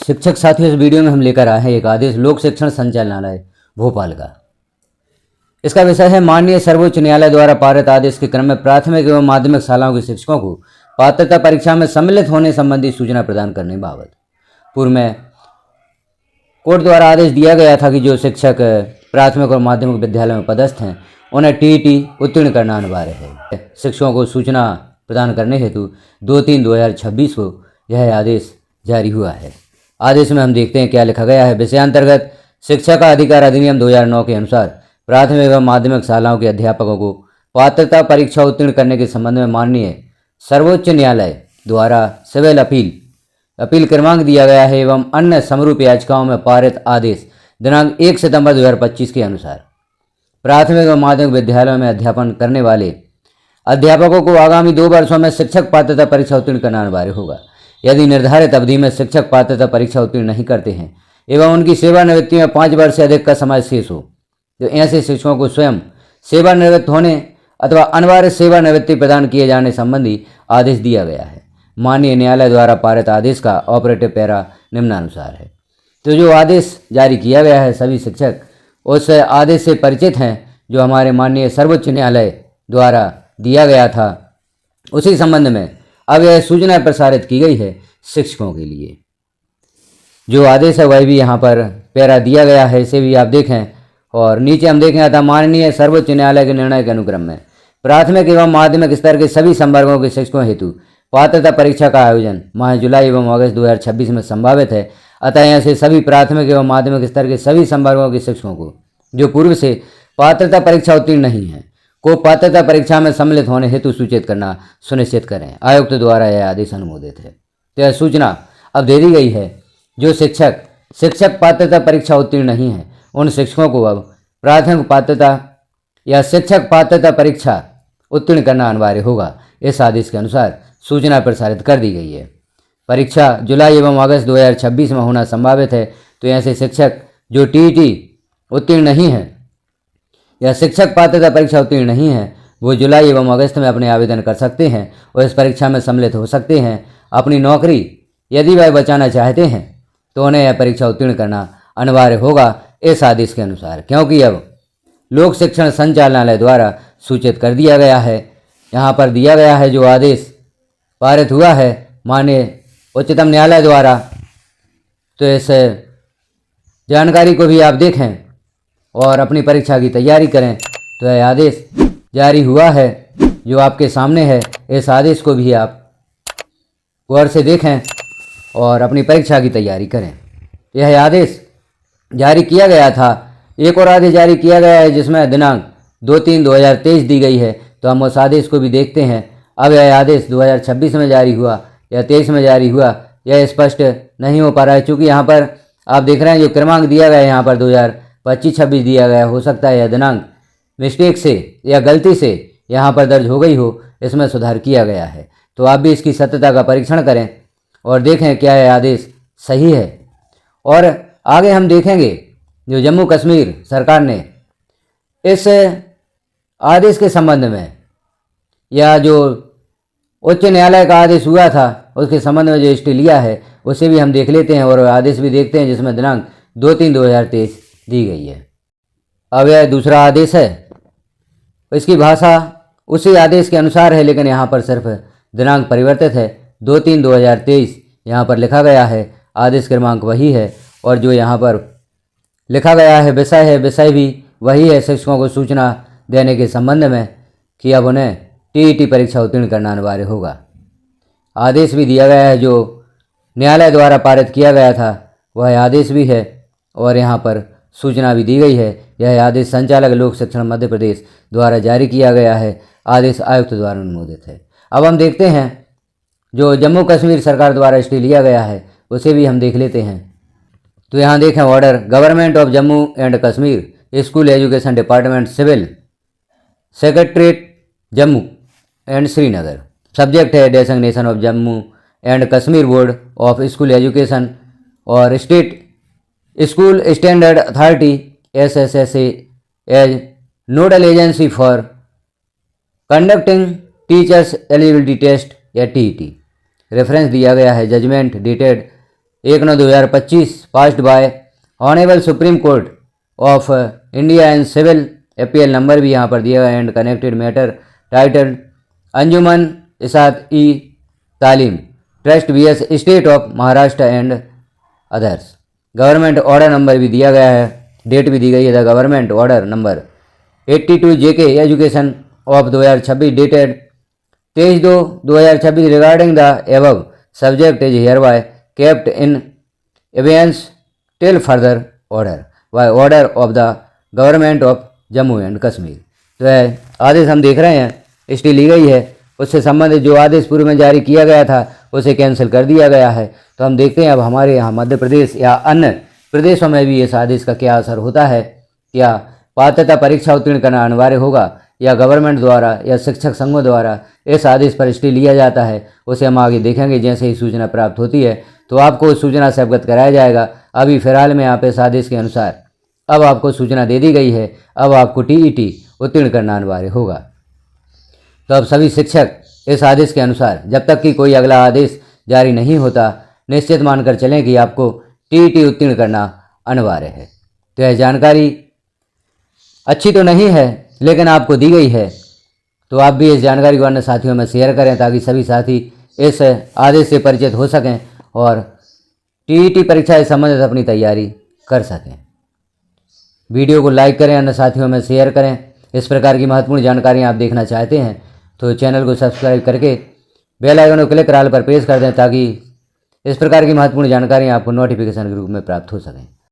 शिक्षक साथियों, इस वीडियो में हम लेकर आए हैं एक आदेश लोक शिक्षण संचालनालय भोपाल का। इसका विषय है माननीय सर्वोच्च न्यायालय द्वारा पारित आदेश के क्रम में प्राथमिक एवं माध्यमिक शालाओं के शिक्षकों को पात्रता परीक्षा में सम्मिलित होने संबंधी सूचना प्रदान करने बाबत। पूर्व में कोर्ट द्वारा आदेश दिया गया था कि जो शिक्षक प्राथमिक और माध्यमिक विद्यालय में पदस्थ हैं उन्हें टीईटी उत्तीर्ण करना अनिवार्य है। शिक्षकों को सूचना प्रदान करने हेतु 2/3/2026 को यह आदेश जारी हुआ है। आदेश में हम देखते हैं क्या लिखा गया है। विषयांतर्गत शिक्षा का अधिकार अधिनियम 2009 के अनुसार प्राथमिक एवं माध्यमिक शालाओं के अध्यापकों को पात्रता परीक्षा उत्तीर्ण करने के संबंध में माननीय सर्वोच्च न्यायालय द्वारा सिविल अपील क्रमांक दिया गया है एवं अन्य समरूप याचिकाओं में पारित आदेश दिनांक 1 सितंबर 2025 के अनुसार प्राथमिक एवं माध्यमिक विद्यालयों में अध्यापन करने वाले अध्यापकों को आगामी 2 वर्षों में शिक्षक पात्रता परीक्षा उत्तीर्ण करना अनिवार्य होगा। यदि निर्धारित अवधि में शिक्षक पात्रता परीक्षा उत्तीर्ण नहीं करते हैं एवं उनकी सेवानिवृत्ति में 5 वर्ष से अधिक का समय शेष हो, तो ऐसे शिक्षकों को स्वयं सेवानिवृत्त होने अथवा अनिवार्य सेवानिवृत्ति प्रदान किए जाने संबंधी आदेश दिया गया है। माननीय न्यायालय द्वारा पारित आदेश का ऑपरेटिव पैरा निम्नानुसार है। तो जो आदेश जारी किया गया है, सभी शिक्षक उस आदेश से परिचित हैं जो हमारे माननीय सर्वोच्च न्यायालय द्वारा दिया गया था। उसी संबंध में अब यह सूचना प्रसारित की गई है शिक्षकों के लिए। जो आदेश है वह भी यहाँ पर पैरा दिया गया है, इसे भी आप देखें। और नीचे हम देखें था माननीय सर्वोच्च न्यायालय के निर्णय के अनुक्रम में प्राथमिक एवं माध्यमिक स्तर के सभी संवर्गों के शिक्षकों हेतु पात्रता परीक्षा का आयोजन माह जुलाई एवं अगस्त 2026 में संभावित है। अतः ऐसे सभी प्राथमिक एवं माध्यमिक स्तर के सभी संवर्गों के शिक्षकों को जो पूर्व से पात्रता परीक्षा उत्तीर्ण नहीं है को पात्रता परीक्षा में सम्मिलित होने हेतु सूचित करना सुनिश्चित करें। आयुक्त द्वारा यह आदेश अनुमोदित है। तो यह सूचना अब दे दी गई है। जो शिक्षक पात्रता परीक्षा उत्तीर्ण नहीं है उन शिक्षकों को अब प्राथमिक पात्रता या शिक्षक पात्रता परीक्षा उत्तीर्ण करना अनिवार्य होगा। इस आदेश के अनुसार सूचना प्रसारित कर दी गई है। परीक्षा जुलाई एवं अगस्त 2026 में होना संभावित है। तो ऐसे शिक्षक जो टीईटी उत्तीर्ण नहीं है या शिक्षक पात्रता परीक्षा उत्तीर्ण नहीं है वो जुलाई एवं अगस्त में अपने आवेदन कर सकते हैं और इस परीक्षा में सम्मिलित हो सकते हैं। अपनी नौकरी यदि वह बचाना चाहते हैं तो उन्हें यह परीक्षा उत्तीर्ण करना अनिवार्य होगा इस आदेश के अनुसार, क्योंकि अब लोक शिक्षण संचालनालय द्वारा सूचित कर दिया गया है। यहाँ पर दिया गया है जो आदेश पारित हुआ है माननीय उच्चतम न्यायालय द्वारा। तो इस जानकारी को भी आप देखें और अपनी परीक्षा की तैयारी करें। तो यह आदेश जारी हुआ है जो आपके सामने है। इस आदेश को भी आप गौर से देखें और अपनी परीक्षा की तैयारी करें। यह आदेश जारी किया गया था। एक और आदेश जारी किया गया है जिसमें दिनांक 2/3/2023 दी गई है। तो हम उस आदेश को भी देखते हैं। अब यह आदेश 2026 में जारी हुआ या 23 में जारी हुआ यह स्पष्ट नहीं हो पा रहा है, क्योंकि यहाँ पर आप देख रहे हैं जो क्रमांक दिया गया है यहाँ पर 2025-26 दिया गया। हो सकता है यह दिनांक मिस्टेक से या गलती से यहाँ पर दर्ज हो गई हो, इसमें सुधार किया गया है। तो आप भी इसकी सत्यता का परीक्षण करें और देखें क्या यह आदेश सही है। और आगे हम देखेंगे जो जम्मू कश्मीर सरकार ने इस आदेश के संबंध में या जो उच्च न्यायालय का आदेश हुआ था उसके संबंध में जो स्टे लिया है उसे भी हम देख लेते हैं और आदेश भी देखते हैं जिसमें दिनांक 2/3/2023 दी गई है। अब यह दूसरा आदेश है, इसकी भाषा उसी आदेश के अनुसार है, लेकिन यहाँ पर सिर्फ दिनांक परिवर्तित है। 2/3/2023 यहाँ पर लिखा गया है, आदेश क्रमांक वही है और जो यहाँ पर लिखा गया है विषय भी वही है। शिक्षकों को सूचना देने के संबंध में कि अब उन्हें टीईटी परीक्षा उत्तीर्ण करना अनिवार्य होगा। आदेश भी दिया गया है जो न्यायालय द्वारा पारित किया गया था वह आदेश भी है और यहाँ पर सूचना भी दी गई है। यह आदेश संचालक लोक शिक्षण मध्य प्रदेश द्वारा जारी किया गया है। आदेश आयुक्त द्वारा अनुमोदित है। अब हम देखते हैं जो जम्मू कश्मीर सरकार द्वारा स्टे लिया गया है उसे भी हम देख लेते हैं। तो यहाँ देखें order government of Jammu and Kashmir school education department civil secretariat Jammu and Srinagar. Subject है designation of Jammu and Kashmir board of school education और state school standard authority SSSA as nodal agency for conducting teachers eligibility test या TET। Reference दिया गया है judgment dated 1/9/2025 passed by honourable supreme court of India and civil appeal number भी यहाँ पर दिया गया and connected matter title Anjuman Ishaat e Taleem trust vs state of Maharashtra and others. Government order number भी दिया गया है, डेट भी दी गई है the government order number 82 JK education of 2026 dated 23/2/2026 regarding the above subject is hereby kept in abeyance till further order by order of the government of Jammu and Kashmir. तो है आदेश हम देख रहे हैं, स्टे ली गई है, उससे संबंधित जो आदेश पूर्व में जारी किया गया था उसे कैंसिल कर दिया गया है। तो हम देखते हैं अब हमारे यहाँ मध्य प्रदेश या अन्य प्रदेशों में भी इस आदेश का क्या असर होता है। क्या पात्रता परीक्षा उत्तीर्ण करना अनिवार्य होगा या गवर्नमेंट द्वारा या शिक्षक संघों द्वारा इस आदेश पर स्टे लिया जाता है, उसे हम आगे देखेंगे। जैसे ही सूचना प्राप्त होती है तो आपको उस सूचना से अवगत कराया जाएगा। अभी फिलहाल में आप इस आदेश के अनुसार अब आपको सूचना दे दी गई है, अब आपको टीईटी उत्तीर्ण करना अनिवार्य होगा। तो अब सभी शिक्षक इस आदेश के अनुसार जब तक कि कोई अगला आदेश जारी नहीं होता निश्चित मानकर चलें कि आपको टीईटी उत्तीर्ण करना अनिवार्य है। तो यह जानकारी अच्छी तो नहीं है लेकिन आपको दी गई है, तो आप भी इस जानकारी को अन्य साथियों में शेयर करें ताकि सभी साथी इस आदेश से परिचित हो सकें और टीईटी परीक्षा से संबंधित अपनी तैयारी कर सकें। वीडियो को लाइक करें, अन्य साथियों में शेयर करें। इस प्रकार की महत्वपूर्ण जानकारियाँ आप देखना चाहते हैं तो चैनल को सब्सक्राइब करके बेल आइकन को क्लिक कर ऑल पर प्रेस कर दें ताकि इस प्रकार की महत्वपूर्ण जानकारियाँ आपको नोटिफिकेशन के रूप में प्राप्त हो सकें।